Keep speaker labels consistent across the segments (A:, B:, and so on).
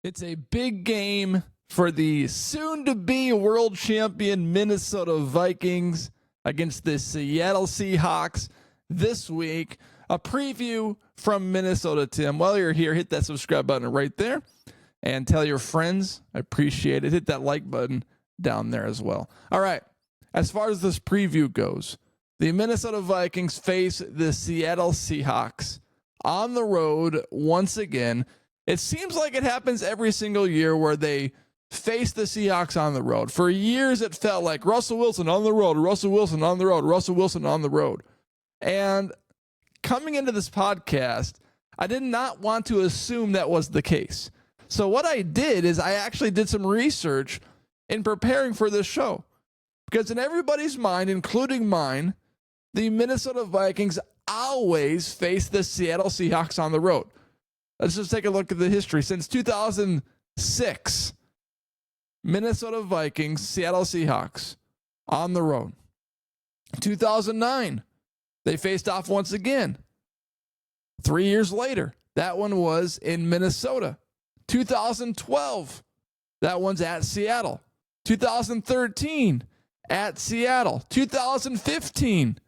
A: It's a big game for the soon-to-be world champion Minnesota Vikings against the Seattle Seahawks this week. A preview from Minnesota, Tim. While you're here, hit that subscribe button right there and tell your friends. I appreciate it. Hit that like button down there as well. All right. As far as this preview goes, the Minnesota Vikings face the Seattle Seahawks on the road once again. It seems like it happens every single year where they face the Seahawks on the road. For years, it felt like Russell Wilson on the road, Russell Wilson on the road, Russell Wilson on the road. And coming into this podcast, I did not want to assume that was the case. So what I did is I actually did some research in preparing for this show. Because in everybody's mind, including mine, the Minnesota Vikings always face the Seattle Seahawks on the road. Let's just take a look at the history. Since 2006, Minnesota Vikings, Seattle Seahawks on the road. 2009, they faced off once again. 3 years later, that one was in Minnesota. 2012, that one's at Seattle. 2013, at Seattle. 2015,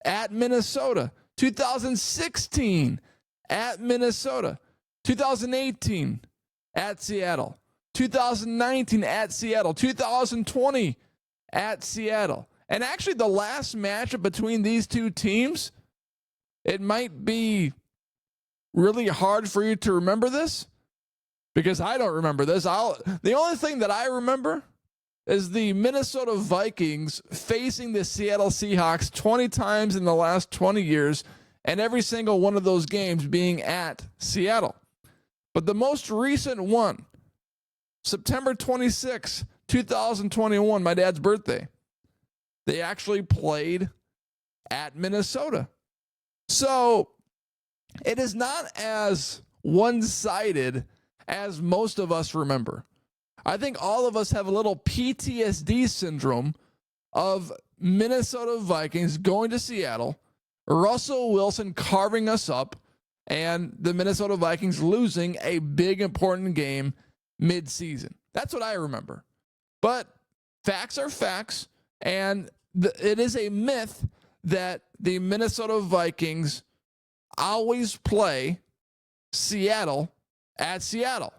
A: at Minnesota. 2016 at Minnesota, 2018 at Seattle, 2019 at Seattle, 2020 at Seattle. And actually the last matchup between these two teams, it might be really hard for you to remember this because I don't remember this. The only thing that I remember is the Minnesota Vikings facing the Seattle Seahawks 20 times in the last 20 years, and every single one of those games being at Seattle. But the most recent one, September 26, 2021, my dad's birthday, they actually played at Minnesota. So it is not as one-sided as most of us remember. I think all of us have a little PTSD syndrome of Minnesota Vikings going to Seattle, Russell Wilson carving us up, and the Minnesota Vikings losing a big, important game mid-season. That's what I remember. But facts are facts, and it is a myth that the Minnesota Vikings always play Seattle at Seattle.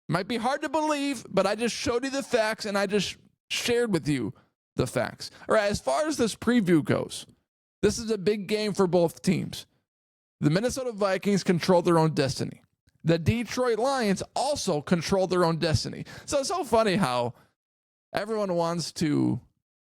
A: Might be hard to believe, but I just showed you the facts and I just shared with you the facts. All right, as far as this preview goes, this is a big game for both teams. The Minnesota Vikings control their own destiny. The Detroit Lions also control their own destiny. So it's so funny how everyone wants to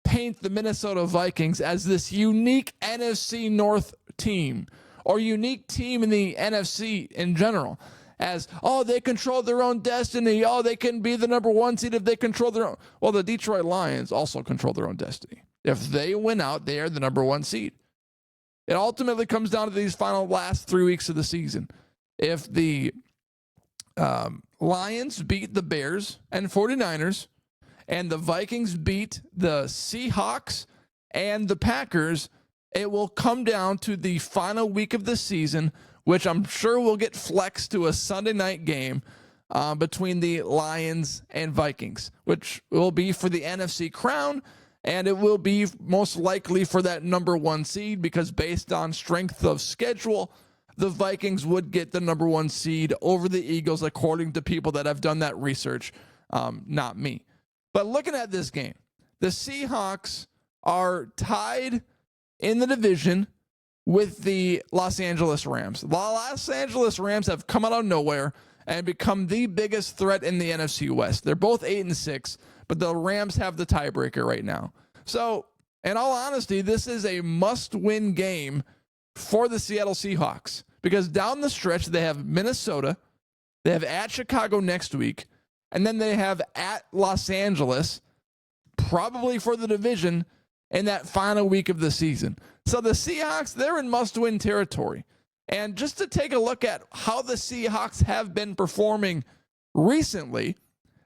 A: paint the Minnesota Vikings as this unique NFC North team or unique team in the NFC in general. As, oh, they control their own destiny. Oh, they can be the number one seed if they control their own. Well, the Detroit Lions also control their own destiny. If they win out, they are the number one seed. It ultimately comes down to these last 3 weeks of the season. If the Lions beat the Bears and 49ers, and the Vikings beat the Seahawks and the Packers, it will come down to the final week of the season, which I'm sure will get flexed to a Sunday night game between the Lions and Vikings, which will be for the NFC crown, and it will be most likely for that number one seed because based on strength of schedule, the Vikings would get the number one seed over the Eagles, according to people that have done that research, not me. But looking at this game, the Seahawks are tied in the division with the Los Angeles Rams. The Los Angeles Rams have come out of nowhere and become the biggest threat in the NFC West. They're both 8-6, but the Rams have the tiebreaker right now. So, in all honesty, this is a must-win game for the Seattle Seahawks because down the stretch, they have Minnesota, they have at Chicago next week, and then they have at Los Angeles, probably for the division, in that final week of the season. So the Seahawks, they're in must-win territory. And just to take a look at how the Seahawks have been performing recently,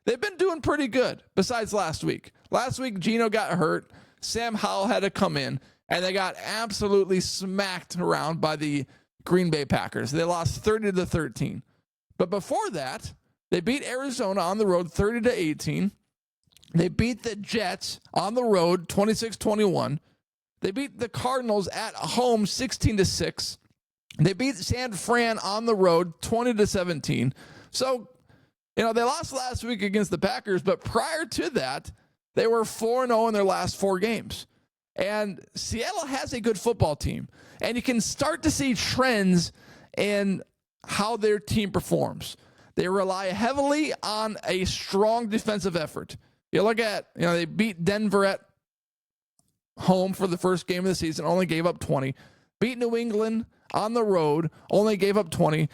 A: they've been doing pretty good besides last week. Last week, Geno got hurt. Sam Howell had to come in, and they got absolutely smacked around by the Green Bay Packers. They lost 30-13. But before that, they beat Arizona on the road 30-18. They beat the Jets on the road 26-21. They beat the Cardinals at home 16-6. They beat San Fran on the road 20-17. So, they lost last week against the Packers, but prior to that, they were 4-0 in their last 4 games. And Seattle has a good football team, and you can start to see trends in how their team performs. They rely heavily on a strong defensive effort. You look at, they beat Denver at home for the first game of the season, only gave up 20. Beat New England on the road, only gave up 20.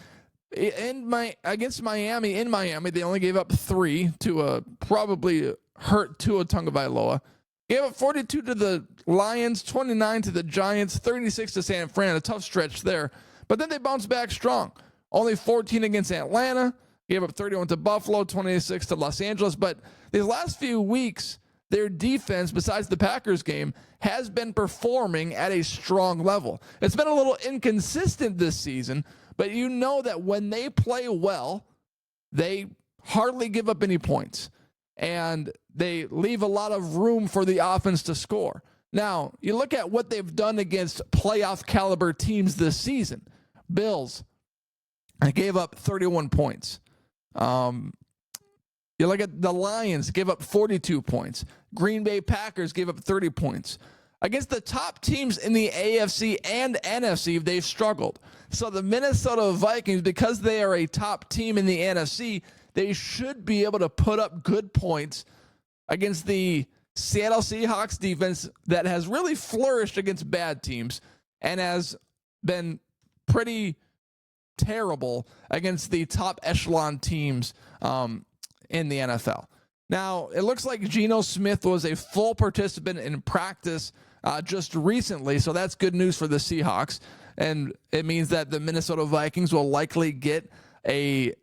A: Against Miami, in Miami, they only gave up 3 to a probably hurt Tua Tagovailoa. Gave up 42 to the Lions, 29 to the Giants, 36 to San Fran, a tough stretch there. But then they bounced back strong. Only 14 against Atlanta. Gave up 31 to Buffalo, 26 to Los Angeles. But these last few weeks, their defense, besides the Packers game, has been performing at a strong level. It's been a little inconsistent this season, but you know that when they play well, they hardly give up any points. And they leave a lot of room for the offense to score. Now, you look at what they've done against playoff caliber teams this season. Bills, they gave up 31 points. You look at the Lions, gave up 42 points. Green Bay Packers gave up 30 points. Against the top teams in the AFC and NFC, they've struggled. So the Minnesota Vikings, because they are a top team in the NFC, they should be able to put up good points against the Seattle Seahawks defense that has really flourished against bad teams and has been pretty terrible against the top echelon teams in the NFL. Now, it looks like Geno Smith was a full participant in practice just recently, so that's good news for the Seahawks. And it means that the Minnesota Vikings will likely get a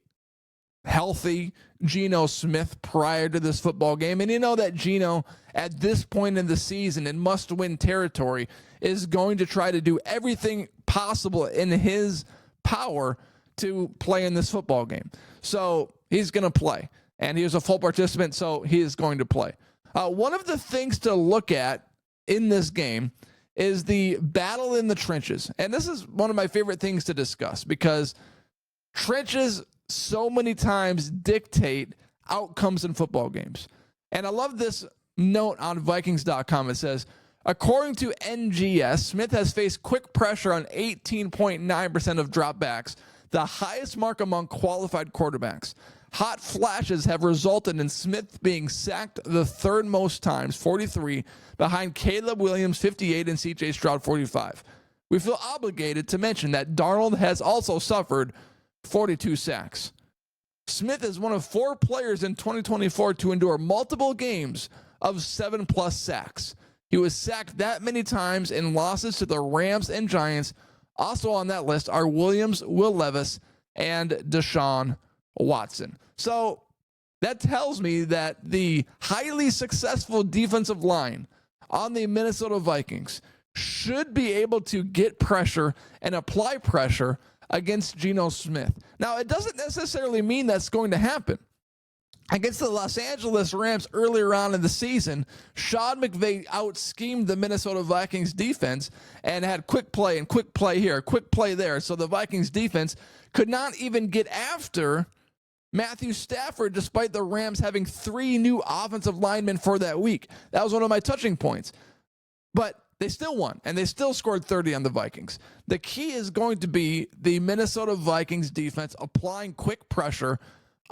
A: healthy Geno Smith prior to this football game. And you know that Geno, at this point in the season in must-win territory, is going to try to do everything possible in his power to play in this football game. So he's going to play. And he was a full participant, so he is going to play. One of the things to look at in this game is the battle in the trenches. And this is one of my favorite things to discuss because trenches so many times dictate outcomes in football games. And I love this note on Vikings.com. It says, according to NGS, Smith has faced quick pressure on 18.9% of dropbacks, the highest mark among qualified quarterbacks. Hot flashes have resulted in Smith being sacked the third most times, 43, behind Caleb Williams, 58, and C.J. Stroud, 45. We feel obligated to mention that Darnold has also suffered 42 sacks. Smith is one of 4 players in 2024 to endure multiple games of 7+ sacks. He was sacked that many times in losses to the Rams and Giants. Also on that list are Williams, Will Levis, and Deshaun Watson. So that tells me that the highly successful defensive line on the Minnesota Vikings should be able to get pressure and apply pressure against Geno Smith. Now, it doesn't necessarily mean that's going to happen. Against the Los Angeles Rams earlier on in the season, Sean McVay out-schemed the Minnesota Vikings defense and had quick play and quick play here, quick play there. So the Vikings defense could not even get after Matthew Stafford, despite the Rams having 3 new offensive linemen for that week. That was one of my touching points. But they still won, and they still scored 30 on the Vikings. The key is going to be the Minnesota Vikings defense applying quick pressure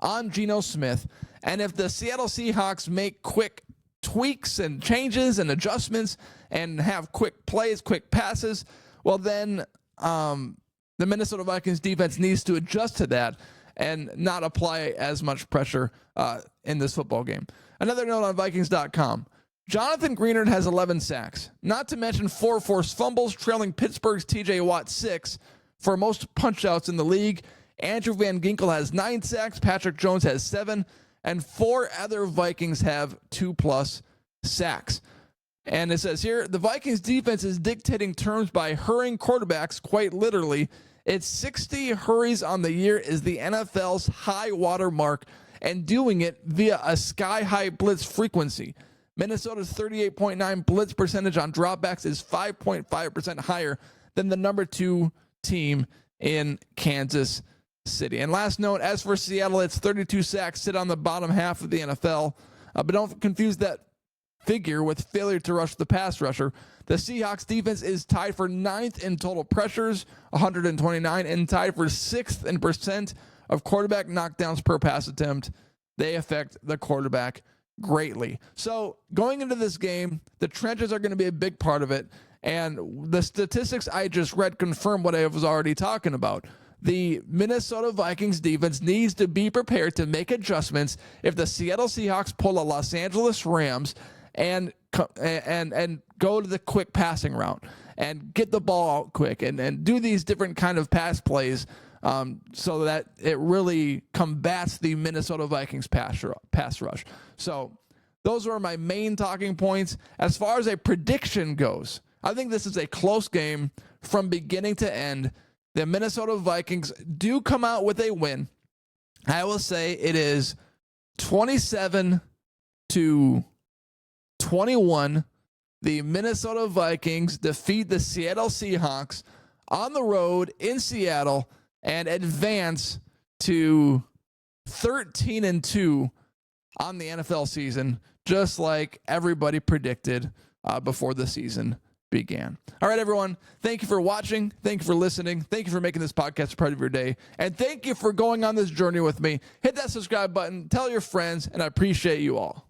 A: on Geno Smith. And if the Seattle Seahawks make quick tweaks and changes and adjustments and have quick plays, quick passes, well, then the Minnesota Vikings defense needs to adjust to that and not apply as much pressure in this football game. Another note on Vikings.com. Jonathan Greenard has 11 sacks, not to mention 4 forced fumbles, trailing Pittsburgh's TJ Watt 6 for most punch-outs in the league. Andrew Van Ginkel has 9 sacks, Patrick Jones has 7, and 4 other Vikings have 2+ sacks. And it says here, the Vikings defense is dictating terms by hurrying quarterbacks quite literally Its 60 hurries on the year is the NFL's high water mark, and doing it via a sky-high blitz frequency. Minnesota's 38.9 blitz percentage on dropbacks is 5.5% higher than the number 2 team in Kansas City. And last note, as for Seattle, its 32 sacks sit on the bottom half of the NFL. But don't confuse that figure with failure to rush the pass rusher. The Seahawks defense is tied for 9th in total pressures, 129, and tied for 6th in percent of quarterback knockdowns per pass attempt. They affect the quarterback greatly. So going into this game, the trenches are going to be a big part of it. And the statistics I just read confirm what I was already talking about. The Minnesota Vikings defense needs to be prepared to make adjustments if the Seattle Seahawks pull a Los Angeles Rams and go to the quick passing route and get the ball out quick and do these different kind of pass plays so that it really combats the Minnesota Vikings pass rush. So those are my main talking points. As far as a prediction goes, I think this is a close game from beginning to end. The Minnesota Vikings do come out with a win. I will say it is 27-21. The Minnesota Vikings defeat the Seattle Seahawks on the road in Seattle and advance to 13-2 on the NFL season, just like everybody predicted before the season began. All right, everyone. Thank you for watching. Thank you for listening. Thank you for making this podcast a part of your day. And thank you for going on this journey with me. Hit that subscribe button. Tell your friends, and I appreciate you all.